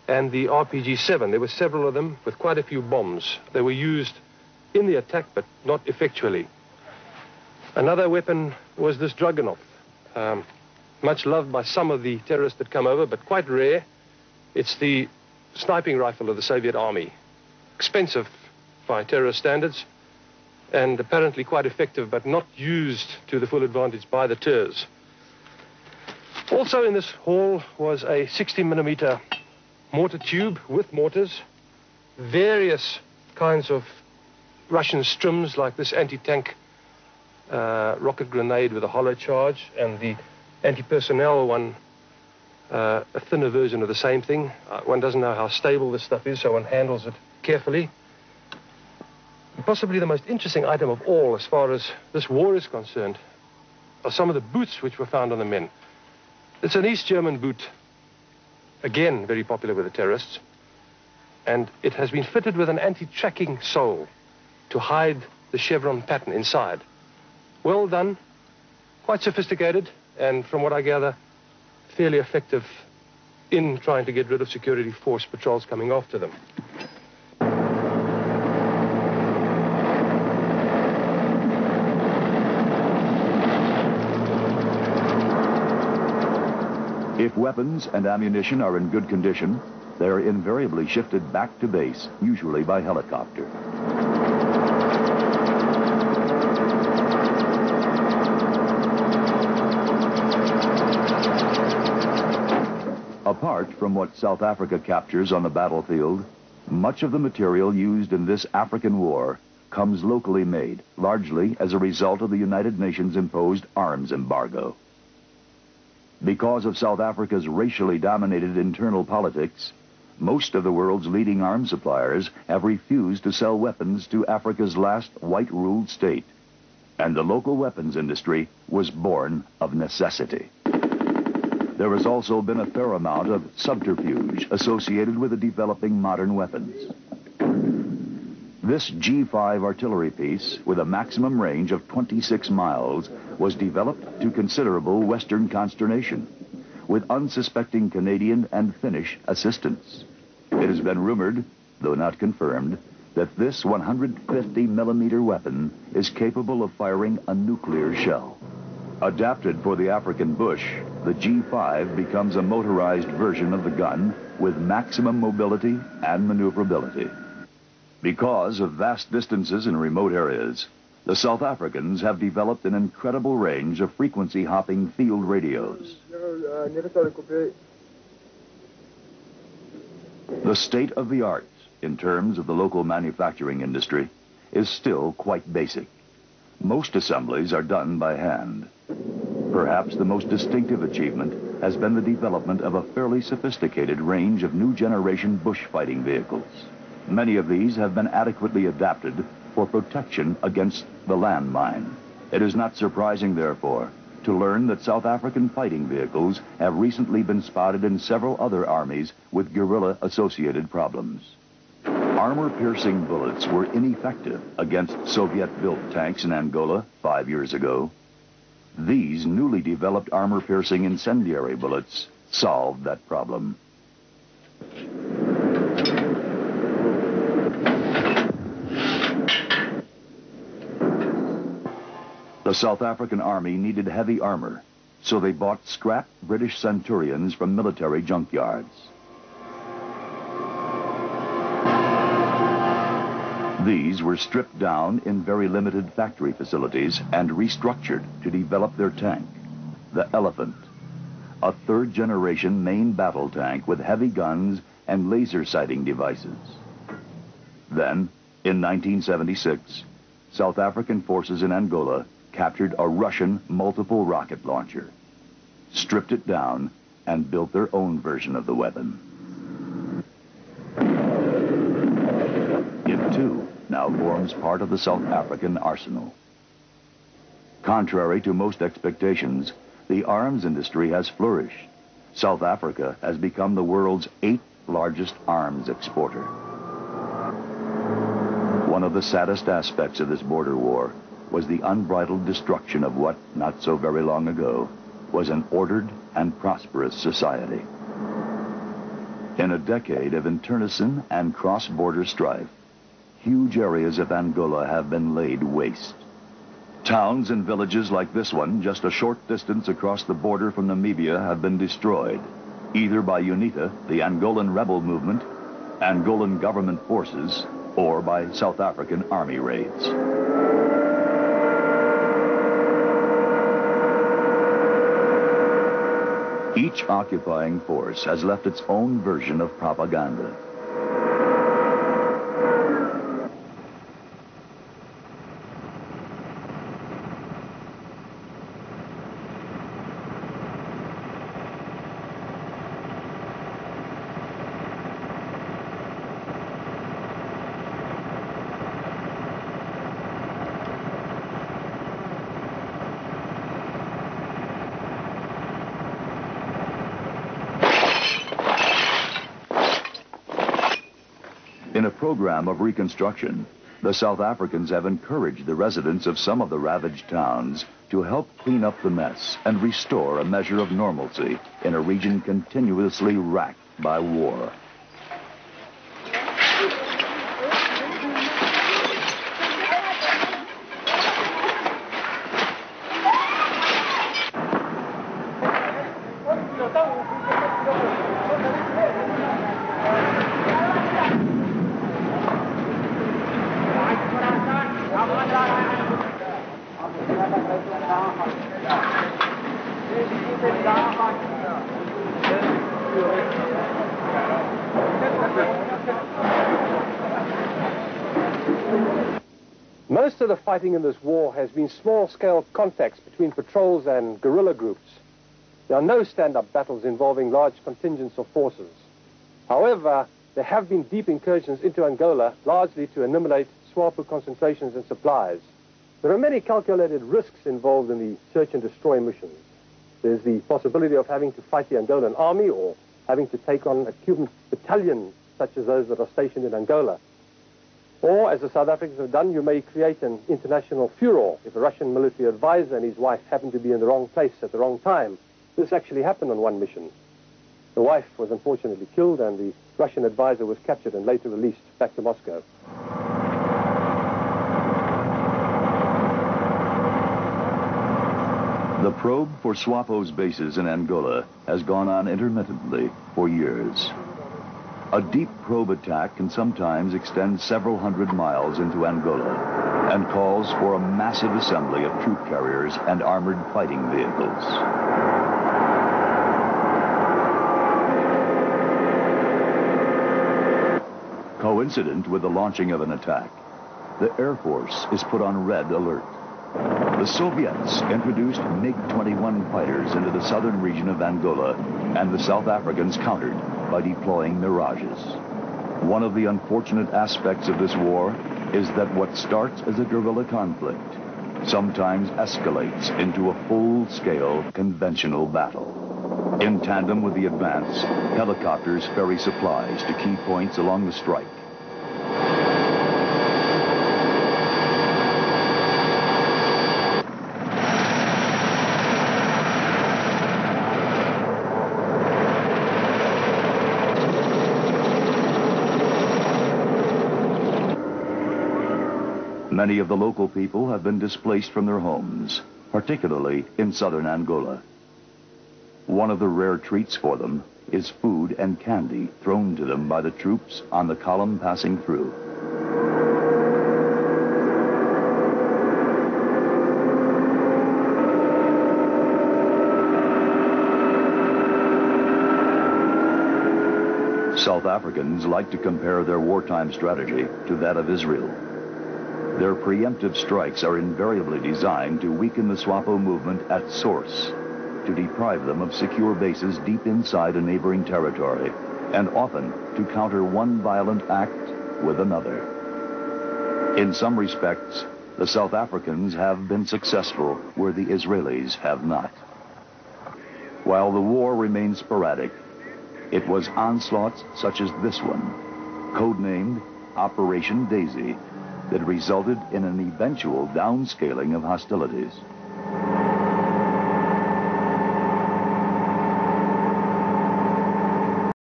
and the RPG-7. There were several of them with quite a few bombs. They were used in the attack, but not effectually. Another weapon was this Dragunov, much loved by some of the terrorists that come over, but quite rare. It's the sniping rifle of the Soviet army. Expensive by terrorist standards, and apparently quite effective, but not used to the full advantage by the terrors. Also in this hall was a 60mm mortar tube with mortars, various kinds of Russian strims like this anti-tank rocket grenade with a hollow charge, and the anti-personnel one, a thinner version of the same thing. One doesn't know how stable this stuff is, so one handles it carefully. And possibly the most interesting item of all, as far as this war is concerned, are some of the boots which were found on the men. It's an East German boot, again very popular with the terrorists, and it has been fitted with an anti-tracking sole to hide the chevron pattern inside. Well done, quite sophisticated, and from what I gather, fairly effective in trying to get rid of security force patrols coming after them. If weapons and ammunition are in good condition, they're invariably shifted back to base, usually by helicopter. Apart from what South Africa captures on the battlefield, much of the material used in this African war comes locally made, largely as a result of the United Nations imposed arms embargo. Because of South Africa's racially dominated internal politics, most of the world's leading arms suppliers have refused to sell weapons to Africa's last white-ruled state, and the local weapons industry was born of necessity. There has also been a fair amount of subterfuge associated with the developing modern weapons. This G5 artillery piece, with a maximum range of 26 miles, was developed to considerable Western consternation, with unsuspecting Canadian and Finnish assistance. It has been rumored, though not confirmed, that this 150mm weapon is capable of firing a nuclear shell. Adapted for the African bush, the G5 becomes a motorized version of the gun with maximum mobility and maneuverability. Because of vast distances in remote areas, the South Africans have developed an incredible range of frequency-hopping field radios. The state of the art, in terms of the local manufacturing industry, is still quite basic. Most assemblies are done by hand. Perhaps the most distinctive achievement has been the development of a fairly sophisticated range of new generation bushfighting vehicles. Many of these have been adequately adapted for protection against the landmine. It is not surprising, therefore, to learn that South African fighting vehicles have recently been spotted in several other armies with guerrilla-associated problems. Armor-piercing bullets were ineffective against Soviet-built tanks in Angola 5 years ago. These newly developed armor-piercing incendiary bullets solved that problem. The South African Army needed heavy armor, so they bought scrap British Centurions from military junkyards. These were stripped down in very limited factory facilities and restructured to develop their tank, the Elephant, a third-generation main battle tank with heavy guns and laser sighting devices. Then, in 1976, South African forces in Angola captured a Russian multiple rocket launcher, stripped it down, and built their own version of the weapon. It, too, now forms part of the South African arsenal. Contrary to most expectations, the arms industry has flourished. South Africa has become the world's 8th largest arms exporter. One of the saddest aspects of this border war was the unbridled destruction of what, not so very long ago, was an ordered and prosperous society. In a decade of internecine and cross-border strife, huge areas of Angola have been laid waste. Towns and villages like this one, just a short distance across the border from Namibia, have been destroyed, either by UNITA, the Angolan rebel movement, Angolan government forces, or by South African army raids. Each occupying force has left its own version of propaganda. In a program of reconstruction, the South Africans have encouraged the residents of some of the ravaged towns to help clean up the mess and restore a measure of normalcy in a region continuously racked by war. Most of the fighting in this war has been small-scale contacts between patrols and guerrilla groups. There are no stand-up battles involving large contingents of forces. However, there have been deep incursions into Angola, largely to eliminate SWAPO concentrations and supplies. There are many calculated risks involved in the search and destroy missions. There's the possibility of having to fight the Angolan army or having to take on a Cuban battalion such as those that are stationed in Angola. Or, as the South Africans have done, you may create an international furor if a Russian military advisor and his wife happen to be in the wrong place at the wrong time. This actually happened on one mission. The wife was unfortunately killed and the Russian advisor was captured and later released back to Moscow. The probe for SWAPO's bases in Angola has gone on intermittently for years. A deep probe attack can sometimes extend several hundred miles into Angola and calls for a massive assembly of troop carriers and armored fighting vehicles. Coincident with the launching of an attack, the Air Force is put on red alert. The Soviets introduced MiG-21 fighters into the southern region of Angola, and the South Africans countered by deploying Mirages. One of the unfortunate aspects of this war is that what starts as a guerrilla conflict sometimes escalates into a full-scale conventional battle. In tandem with the advance, helicopters ferry supplies to key points along the strike. Many of the local people have been displaced from their homes, particularly in southern Angola. One of the rare treats for them is food and candy thrown to them by the troops on the column passing through. South Africans like to compare their wartime strategy to that of Israel. Their preemptive strikes are invariably designed to weaken the SWAPO movement at source, to deprive them of secure bases deep inside a neighboring territory, and often to counter one violent act with another. In some respects, the South Africans have been successful where the Israelis have not. While the war remained sporadic, it was onslaughts such as this one, codenamed Operation Daisy, that resulted in an eventual downscaling of hostilities.